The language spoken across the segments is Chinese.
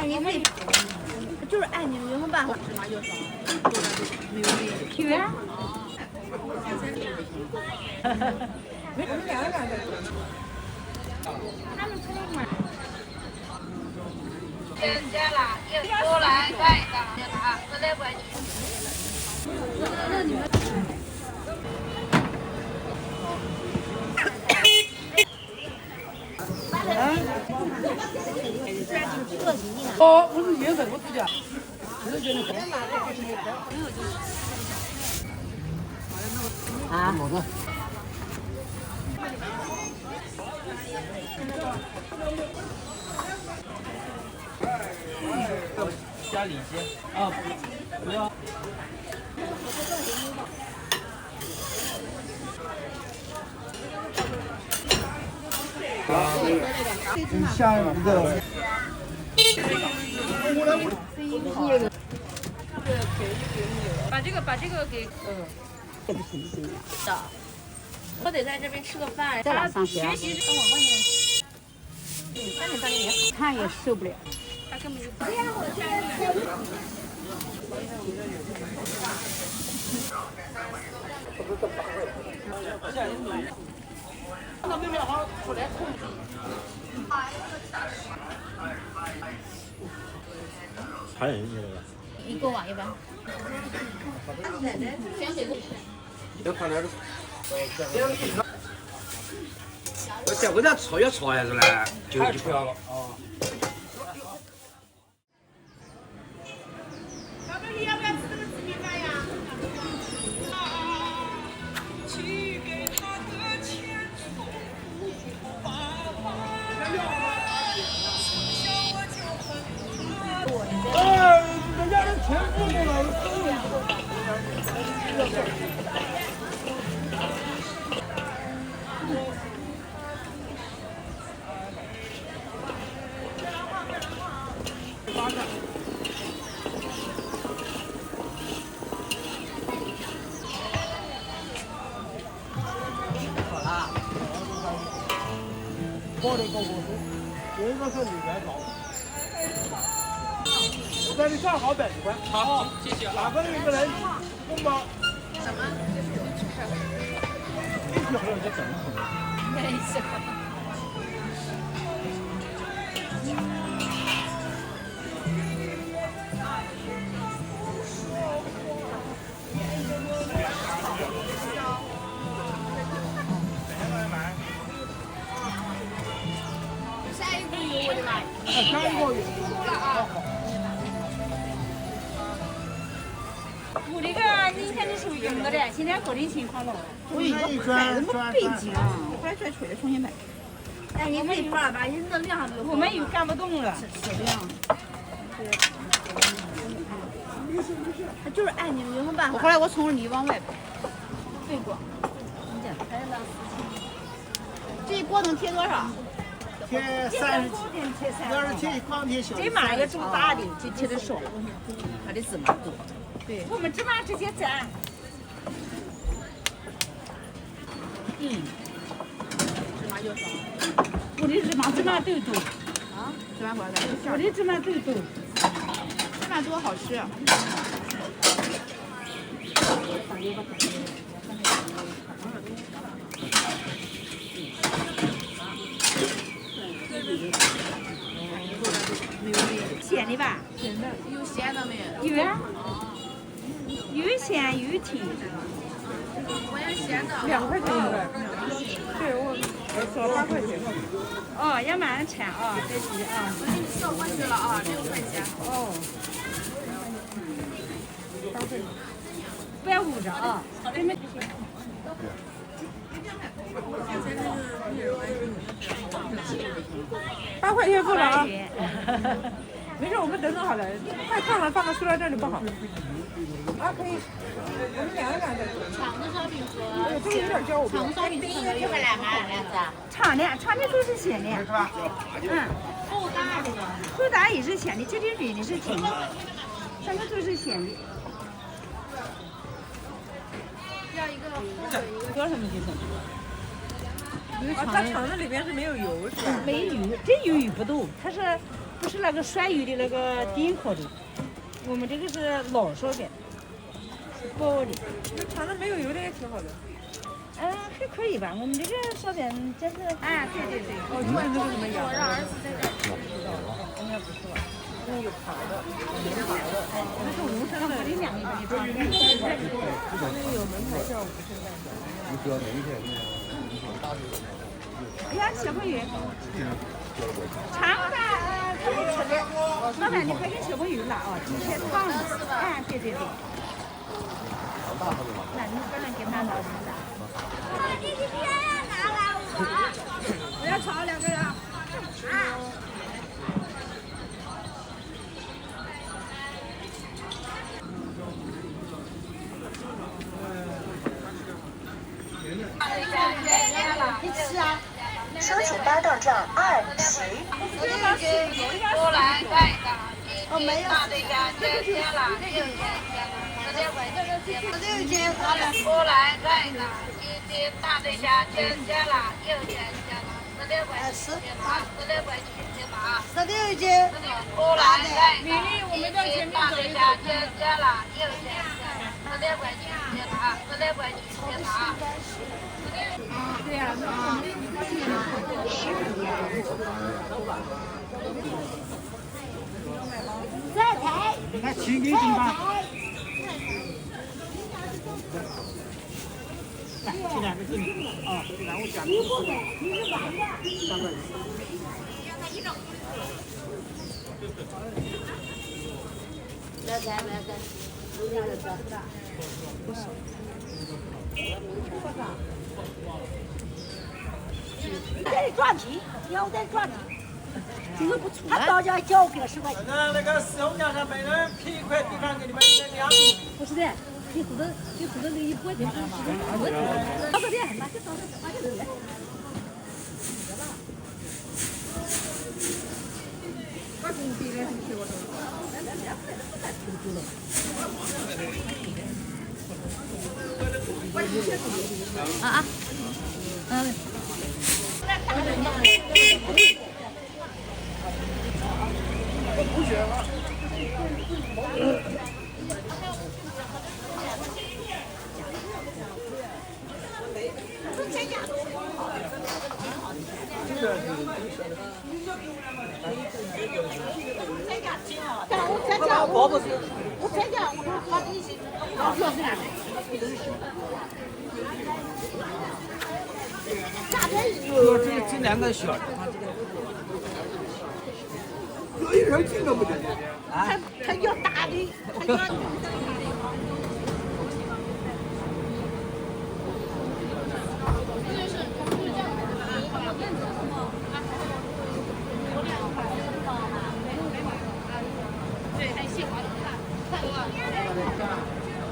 你自己就是按你有什么办法？芝麻就少，没有体员。没什么两个的。他们出来。现了，又来盖的啊，400块钱。那你们。哦，我是颜色，我自己啊。啊，加里脊啊，不要。像一个。把这个给这不行不行的，我得在这边吃个饭。再往上学。学习是我问你，那你当年也好，看也受不了。他根本就。还有你那个。一个碗一般。要看点儿。这为啥错要错还是呢？就不要了啊。小妹，你要不要吃这个紫米饭呀？人家人全部弄了，包的高有一个是里边高。我在你上好100块。好，谢谢。哪个一个人？公包。什么？一小时就整好。没事。下一步有我的妈！下一个有。我这个你看你是不是用过的？现在个人情况了。我一个转这么费劲啊！我还转出来重新买。哎，你没法把人能量都。我们又干不动了。是这样。他就是按你有什么办法？后来我从里往外背过。你这还是这一锅能贴多少？贴30几，要是贴光贴小。这嘛也这么大的，就贴的少，它的芝麻多。对，我们芝麻直接蘸。芝麻就少。我的芝麻豆豆。啊，芝麻块的。我的芝麻豆豆。芝麻多好吃。咸的吧？咸的，有咸的没？有啊，又咸又甜。我要咸的。2块钱一个。对，我少8块钱。哦，要慢吃啊，别急啊。我给你扫过去了啊，6块钱。哦。不要捂着啊。对面。8块钱够了啊。没事，我们等好了，太烫了，放到塑料袋里不好。啊，可以。我们2个2个。长的烧饼和哎呦，这个有点焦，我长烧饼这个这个来吗？长的都是咸的。是吧？厚大这个。厚大也是咸的，这软的是甜的，三个都是咸的。要一个厚的，一个。多少米钱？啊，它肠子里面是没有油是吧？没油，这油不多，它是不是那个涮鱼的那个顶壳的，我们这个是老烧饼，是薄的。尝尝没有油的也挺好的。还可以吧，我们这个烧饼就是，对对对。哦，你们这个什么样？我让儿子在这儿。应该不错。有烤的，有烤的，那是无声的，这两个地方。有门牌叫无声蛋饺。你主要哪一天？哎呀，小朋友，尝尝，可以吃的。老板，你快给小朋友拿啊，这些烫的。对对对。那你不能给他拿什么的？这是别人拿来我要炒2个人。你吃啊。收取8到站2齐。过来再打，大对家先先了，6钱先了，4.5块钱先了，过来再打，大对家先先了，6钱先了，4.5块钱先拿，4.5块钱先拿，16斤。过来再打，大对家先先了，6钱先了，4.5块钱先拿，4.5块钱先拿。对呀。再抬。那请给你吧。来，这2个给你啊，然后加。你不给，你是晚的。3个人。来来来来，有点儿的。不是。得转题，腰得转题，这个不错。他到家交给10块钱。那个使用价上每人批一块地方给你们2米。不是的，你知道那一块钱不是的，到这里，那就到这里。这2个小的，有一人进都不进。他要大的，他要。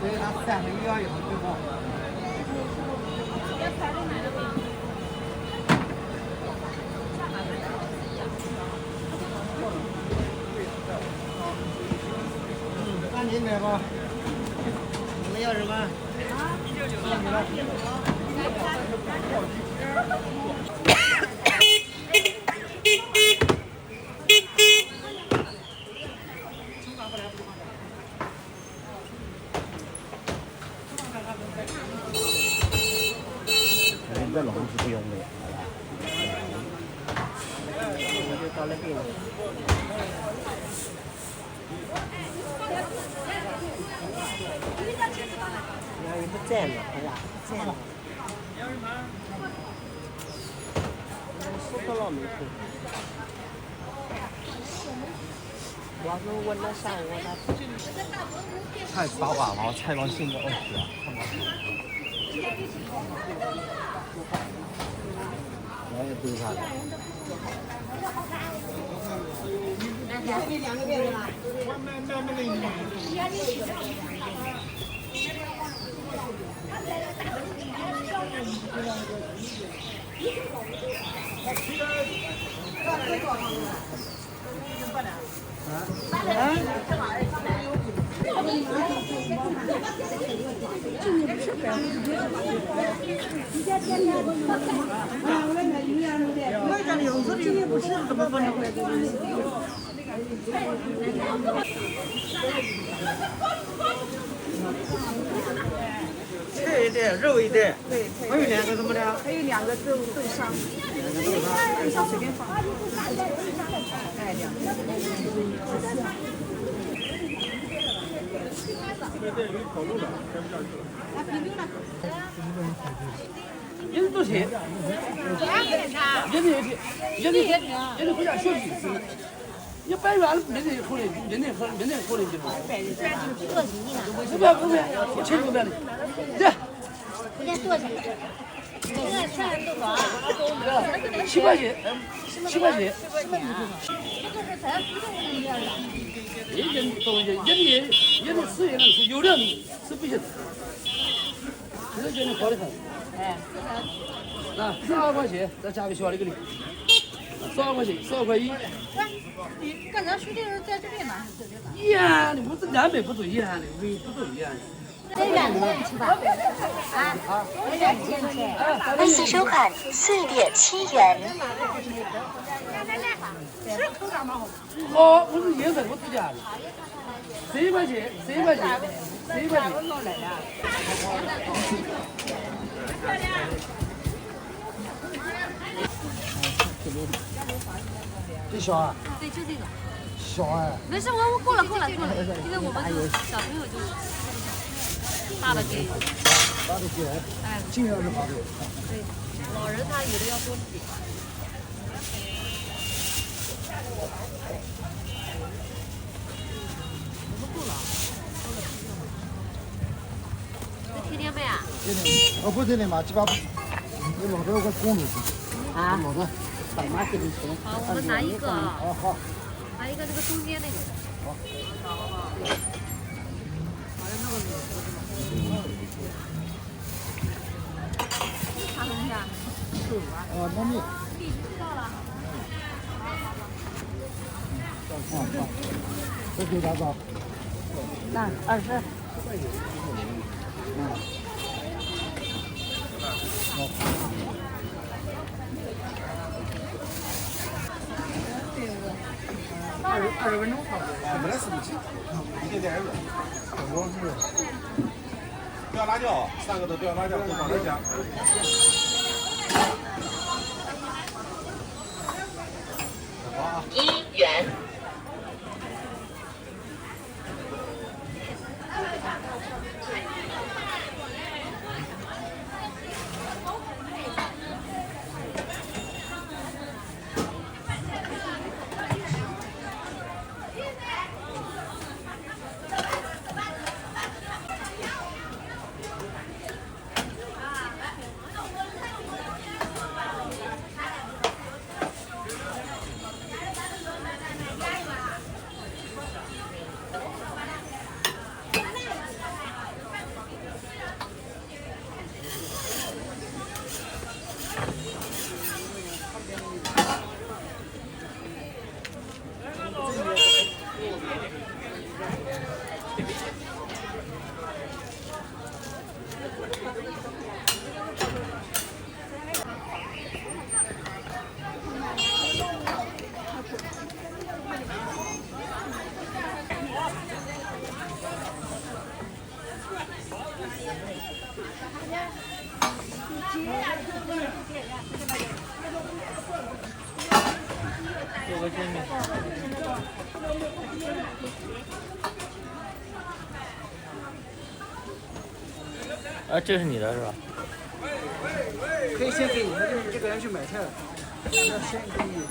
对，他3个月以后最好。那你买吧。你们要什么？这笼是不用的。我就到那边。那也不在了，哎呀，不在了。收到了没有？我是问了上午他。太早了，我采访性质20啊。我也不知道。我这里有这里不是怎么不能回来？菜一袋，肉一袋，对，还有两个什么的？还有2个豆沙，豆沙随便放。哎，2个。也是多钱？也得回家学习是。你100元没人口里，没人口里就不。是吧？不是，700的。这。7块钱，7块钱。也得吃也能吃，有量的吃不行。这个觉得好的很。啊，12块钱，再加个小的给你。12块钱，12块1。你刚才说的是在这边吗？一样的，不是200不都一样的，不都一样的。微信收款4.7元。哦，不是颜色，我自家的。11块钱，11块钱，11块钱。这小啊？对，就这个。小哎。没事，我够了，因为我们小朋友就大的给。大的给，哎，尽量是好的。对，老人他有的要多给。我们够了。天天卖啊？哦，不天天卖，鸡巴不。你老的我公路去。啊。老的。好，我们拿一个啊。好。拿一个这个中间那个。好。好了，那个。啥东西啊？糯米。知道了。这给多少？那20。20分钟差不多。没得事情，一点点热。我是。不要辣椒，3个都不要辣椒，都放点酱。1元。做个煎饼。啊，这是你的是吧？可以先给你，就是这个人去买菜了。那先给你。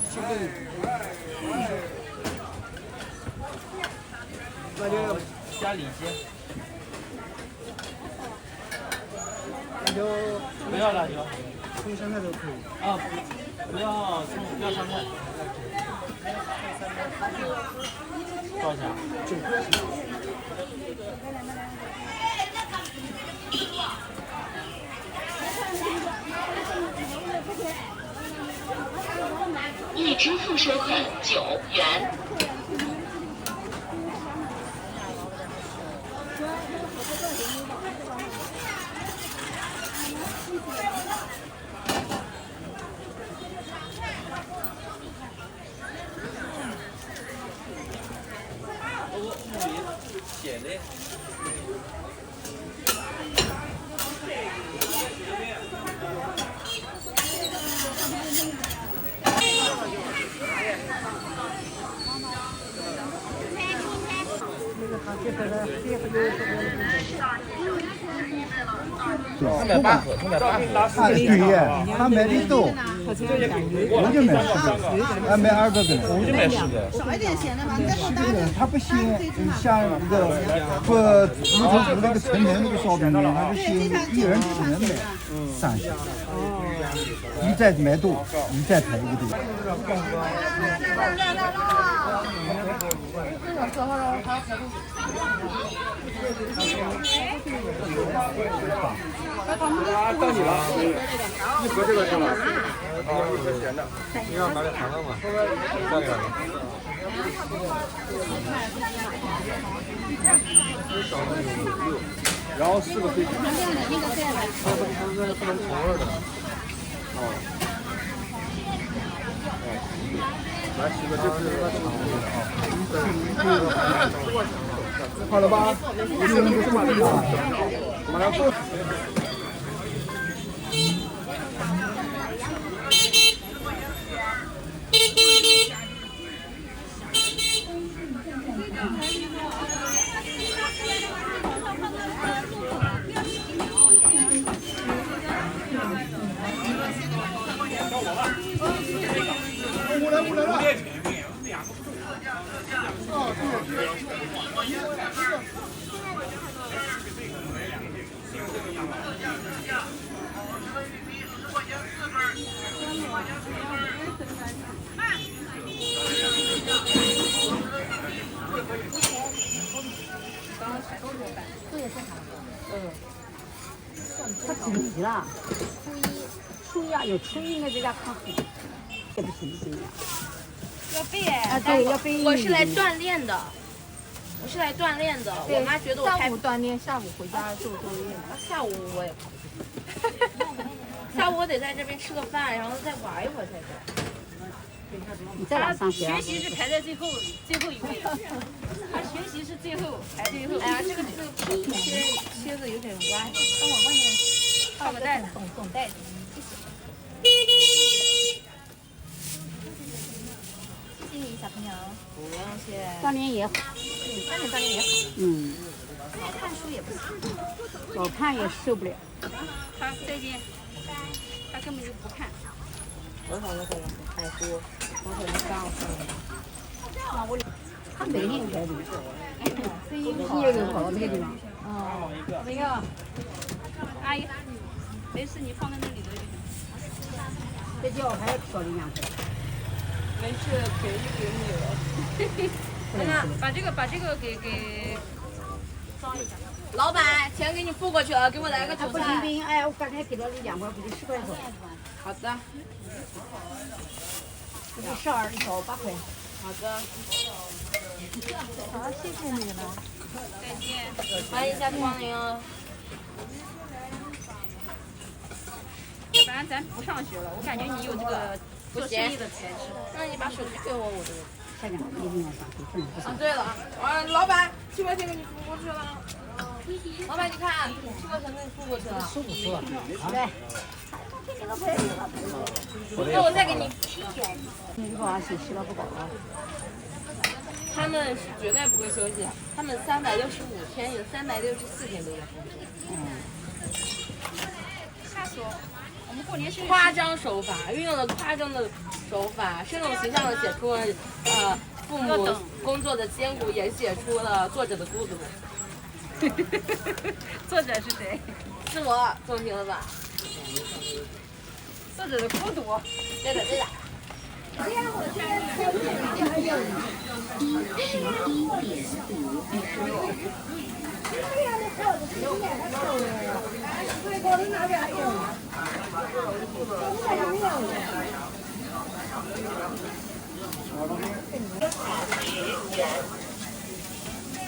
那就加里脊。辣椒。不要辣椒。葱香菜都可以。啊，不要葱，不要香菜。多少钱？9块钱。已支付收款9元。对呀，他买的多，我就买10个，买200个，我就买10个。少一点咸的吧，你再放大点。它不鲜，像那个不石头湖那个陈年那个烧饼面，它不鲜，一人只能买3箱。一再买多，一再抬一个多。到你了，你喝这个是吗？你喝咸的。你要拿点糖吗？加点。然后4个飞机。不能重味的。来10个，这是好了吧？马上做。他紧急了，初一啊，有初一应该在家看护，也不行今年。要背啊，对，要背。我是来锻炼的，我妈觉得我上午锻炼，下午回家做作业。下午我也跑不去，下午我得在这边吃个饭，然后再玩一会儿才走。你在哪上学啊？学习是排在最后一位，他学习是最后排最后。哎呀，这个切的有点歪，等我外面放个袋子，懂袋子。谢谢你小朋友。不用谢。锻炼也好。3点锻炼也好。嗯。老看书也不行。老看也受不了。好，再见。他根本就不看。我可能看书，我可能上课。他没练开的，声音皮也有好那个地方。哦，那个阿姨，没事，你放在那里头就行。这叫还要调2次。没事，便宜给你了。妈妈，把这个给装一下。老板，钱给你付过去了，给我来个韭不菜。行，哎，我刚才给了你2块，不就10块多？好的。这是12一条8块。好的。好，谢谢你了。再见。欢迎下次光临哦。要不然咱不上学了，我感觉你有这个做生意的才智。那你把手机给我，我这个。下讲一定要上学，不能不上。对了，老板，7块钱给你付过去了。老板，你看，7块钱给你付过去了。收不收啊？来。那我再给你。你这个娃休息了不搞了？他们是绝对不会休息，他们365天有364天都在工作。吓死我！我们过年是夸张手法，运用了夸张的手法，生动形象的写出了父母工作的艰苦，也写出了作者的孤独。作者是谁？是我，总评了吧？作者的孤独。对的，对的。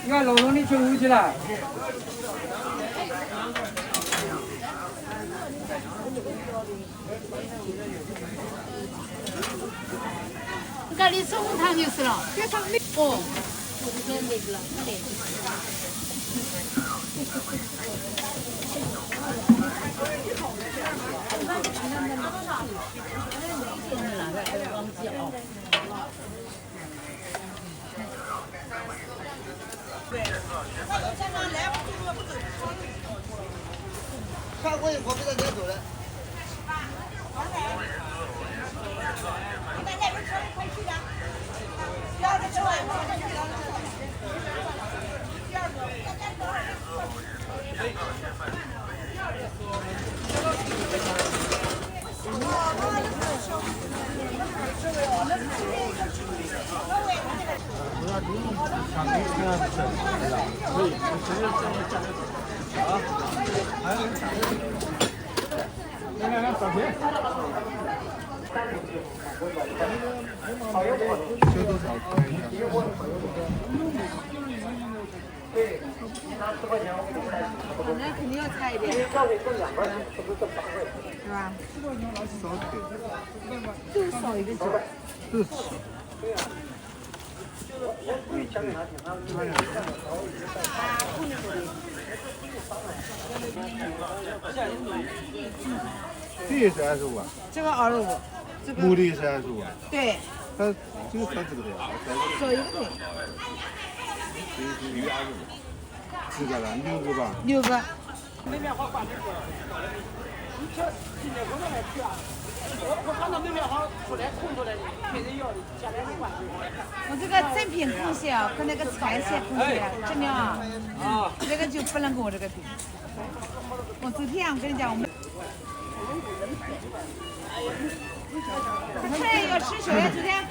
你看老龙的去屋去了。那里中午汤就是了。别汤没。哦。没了，快点。对。那肯定要差一点，是吧？就少一个角。这也是25啊？这个25，这个牡蛎是25啊？对，它这个才这个的呀？少一个腿。几个了？6个吧？6个。我这个正品空蟹啊，和那个柴蟹空蟹质量啊，这个就不能跟我这个比。我昨天我跟你讲，我们菜要吃手呀，昨天。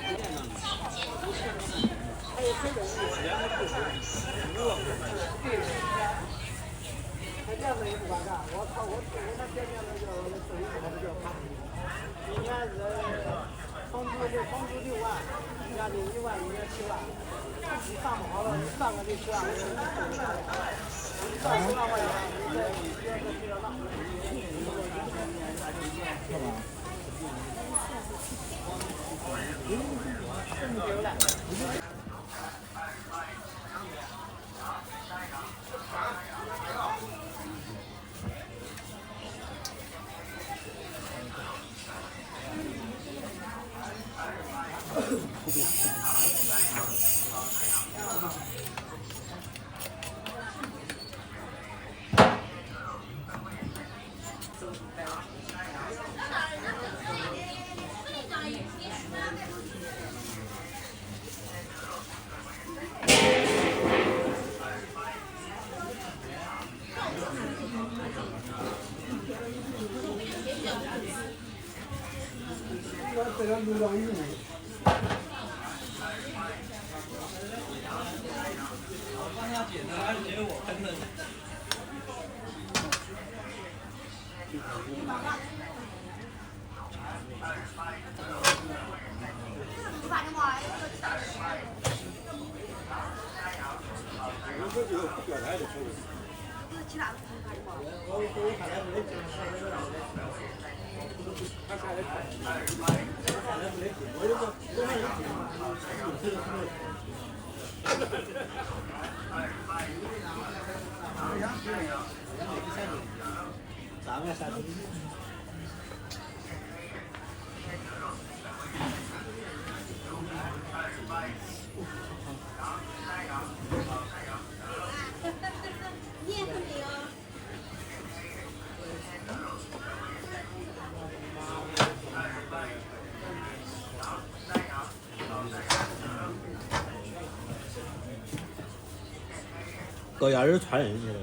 高压人传人去了。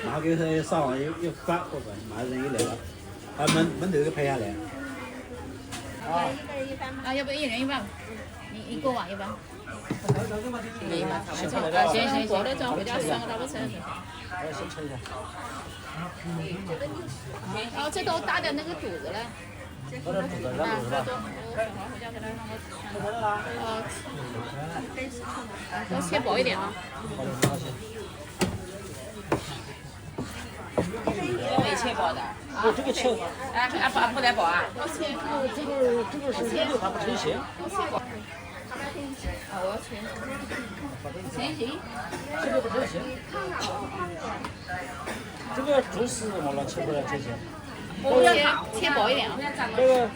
马给他上网一翻，后边马人一来了，把门头给拍下来。啊，要不一人一半，你够碗一半。行，过了咱回家算个大锅菜。先盛一下。然后这都打点那个肚子嘞。我这肚子，这肚子吧。回家给他让我要切薄一点啊。没切薄的。不，这个切。不得薄啊。这个是6，它不成形。我要切。成型。这个不成形。这个猪丝我了切不了成型。我切薄一点啊。这个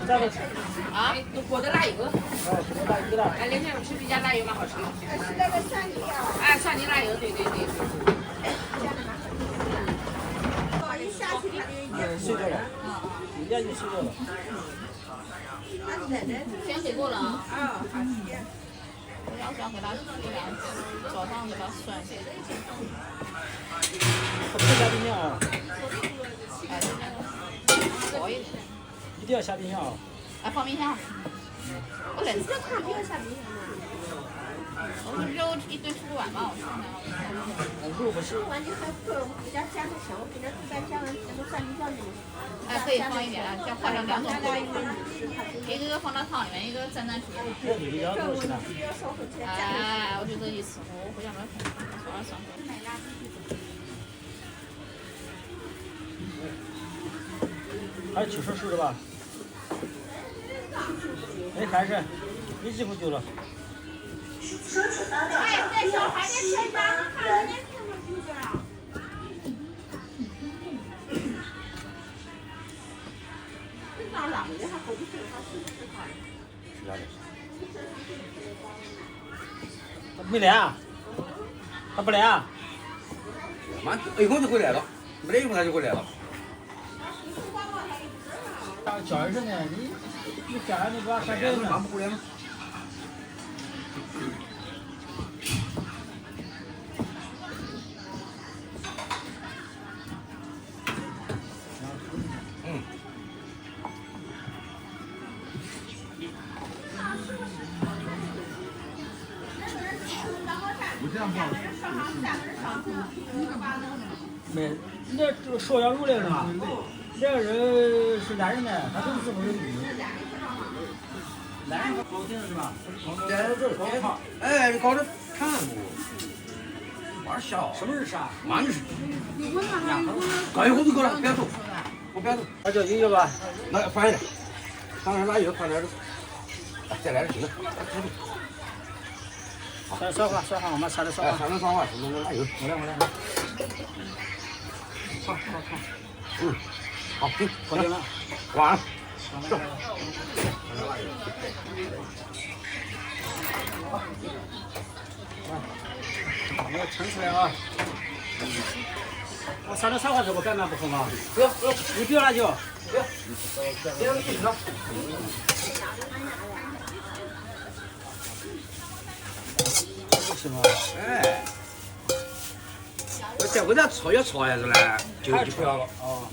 咱们啊，裹着辣油。裹着辣油了。哎，那天我吃这家辣油蛮好吃的。是那个蒜泥啊。哎，蒜泥辣油，对。碎掉了，一下就碎掉了。全给过了啊。要想给它做两次，早上给它涮一下。不能下冰箱啊。哎，薄一点。一定要下冰箱啊。哎，放冰箱。我来这看不要下冰箱嘛。我们肉一顿吃不完嘛，我看看。肉不是。完就还不给它加个香，我给它再加完能够涮冰箱里面。哎，可以放一点啊，再换成两种锅，一个放到汤里面，一个蘸蘸水。哎，我就这意思，我回家买算了。还有90是吧？没开始，没几步就了。哎，这小孩的身上看人家看不出去了。没来啊？他不来啊？一会儿就回来了，没来一会儿他就回来了。叫人呢，你叫人你不要说别人。忙不过来吗？没，那邵阳路来了嘛？这个人是男人呢，他跟师傅是女的。男人高定是吧？哎，你搞这看不？玩笑。什么是啥？嘛就是。搞一会儿就够了，别走，我别走。那叫油吧？那放一点，放点辣油，放点再来点行了。烧花，我们烧的烧花。烧的烧花，弄个辣油。我来。好。好，行，搞定了。完了。那个盛出来啊！我烧的烧花这个干嘛不红啊？不要，你不要辣椒。别紧张。不行啊！哎，这回咱炒也炒下子嘞，就不要了。哦。